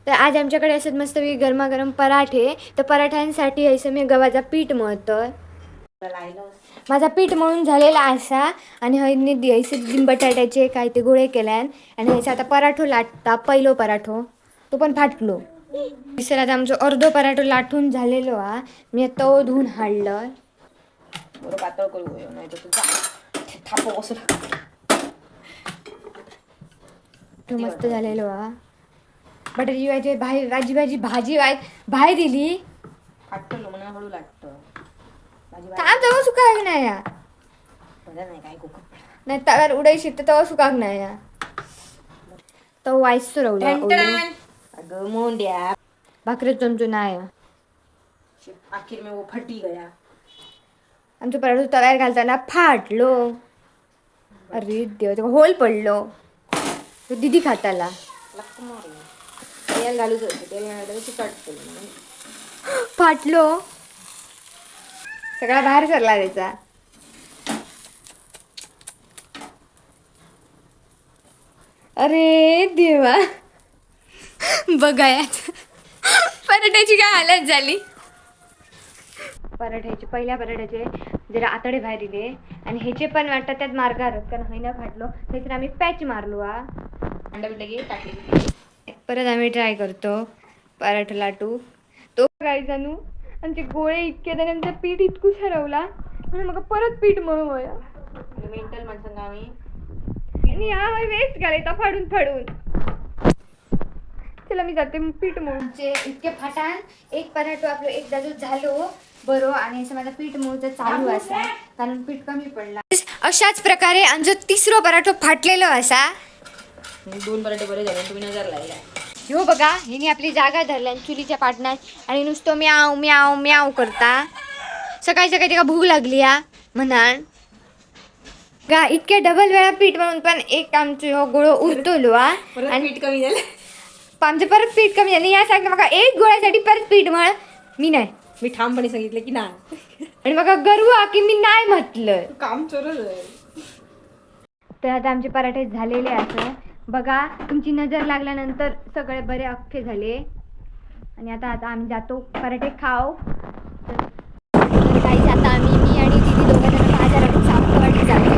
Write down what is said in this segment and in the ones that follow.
तर आज आमच्याकडे असत मस्तपैकी गरमागरम पराठे. तर पराठ्यांसाठी असं मी गव्हाचा पीठ मळतोय. माझा पीठ मळून झालेला असा आणि हयनी ऐसे बटाट्याचे काय ते गोळे केल्यान आणि ह्याचा आता पराठो लाटता. पहिलो पराठो तो पण फाटलो. सर आता आमचं अर्धो पराठो लाटून झालेलो हा. मी तो धुवून हाडलं. बरं पातळ करू नाही तर तुझा थापो कसं तो मस्त झालेलो हा. बटाट्याची भाजी भाजी बाहेर दिली. फाटलो म्हणून हळू लागतं. थांब तेव्हा सुकाक नाही या. नाही काय कुकर नाही तव्यावर उडाई शिकतं तेव्हा सुकाक नाही या. तो वाईस रवला अगं मोंड्या भाकरी चमचो नाही. आखिर में वो फटी गया. आमच्या पराठा तव्यावर घालताना फाटलो. अरे देव होल पडलो. तो दिदी खाताला तेल घालूच होतं तेल घालून चिकट केलं फाटलो. सगळा बाहेर सरला त्याचा. अरे देवा बघायात पराठ्याची काय हालत झाली. पहिल्या पराठ्याचे जरा आतडे बाहेर दिले आणि ह्याचे पण वाटतं त्यात मार्ग आरत कारण हैना फाटलो. त्याच्यात आम्ही पॅच मारलो हा. अंडा बिड्डा टाकली. परत आम्ही ट्राय करतो पराठा लाटू. तो काय जाणू आमचे गोळे इतके त्यानंतर पीठ इतकूच हरवला म्हणून मग परत पीठ मळू होया. मेंटल माणसं आम्ही आणि हा वेस्ट घालायचा फाडून चला मी जाते पीठ मळूचे इतके फाटान एक पराठो आपलं एकदा जो झालो बरो आणि असं माझं पीठ मळूचं चालू असा कारण पीठ कमी पडला. अशाच प्रकारे आमचं तिसरं पराठो फाटलेलो असा. 2 पराठे बरे झाले तुम्ही नजर लावला. हो बघा हिने आपली जागा धरल्या चुलीच्या पाटण्यात आणि नुसतं म्याव म्याव म्याव करता. सकाळी सकाळी तिका भूक लागली या म्हणान गा इतक्या डबल वेळा पीठ म्हणून पण एक आमचं हो गोळो उरतलो आणि पीठ कमी झालं. आमचं परत पीठ कमी झालं. या सांगतं मग एक गोळ्यासाठी परत पीठ मळ. मी नाही मी ठामपणे सांगितलं की नाही आणि मग गरवा की मी नाही म्हटलं काम चोरच आहे. तर आता आमचे पराठे झालेले असं बघा. तुमची नजर लागल्यानंतर सगळे बरे अख्खे झाले आणि आता आम्ही जातो पराठे खाऊ. तर काही आता आम्ही मी आणि दीदी दोघं बाजारात सावंतवाडी जातो.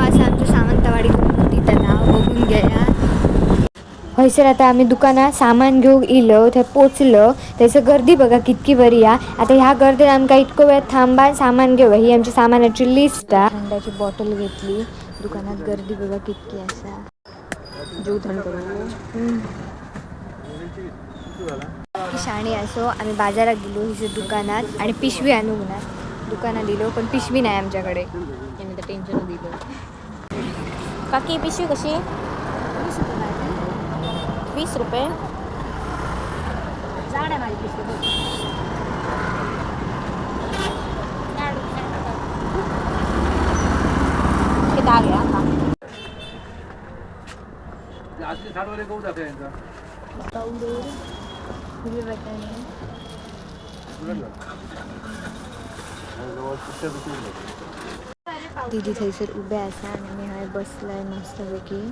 असं आमचं सावंतवाडी तिथं नाव बघून घ्या. हयसर आता आम्ही दुकानात सामान घेऊन इलो थंय पोचलो. त्याचं गर्दी बघा कितकी बरी या. आता ह्या गर्दीत आमकां इतको वेळ थांबा सामान घेऊ. ही आमची सामानाची लिस्ट आहे. थंडाची बॉटल घेतली. दुकानात गर्दी बघा कितकी असा. जीव थंड करू. शाणे असो आम्ही बाजारात गेलो हिच्या दुकानात आणि पिशवी आणू म्हणा दुकानात दिलो पण पिशवी नाही आमच्याकडे. यांनी तर टेन्शन दिलं. काकी पिशवी कशी 20 रुपये. जाड आहे माझी पिशवी. हे डाग आहे आता. दीदी थंयसर उभे असा आणि मी हाय बसलाय मस्तपैकी.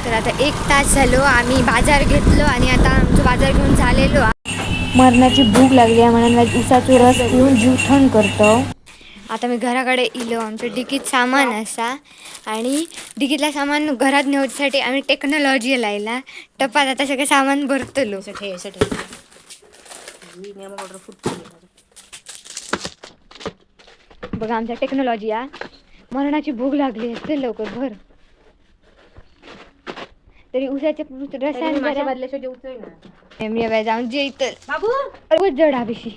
तर आता 1 तास झालो आम्ही बाजार घेतलो आणि आता आमचं बाजार घेऊन झालेलो. मरणाची भूक लागली आहे म्हणून उसाचा रस पिऊन जीव थंड करतो. आता मी घराकडे इलो. आमच्या डिकीत सामान असा आणि डिकीतला सामान घरात नेण्यासाठी आम्ही टेक्नॉलॉजी लायला टपात आता सगळं सामान भरतलो. बघा आमच्या टेक्नॉलॉजी या. मरणाची भूक लागली असते लवकर भर तरी उसाच्या रसायन बदल्याशिवाय जेवतोय ना. जाऊन जे इथं बाबू जड हा पिशी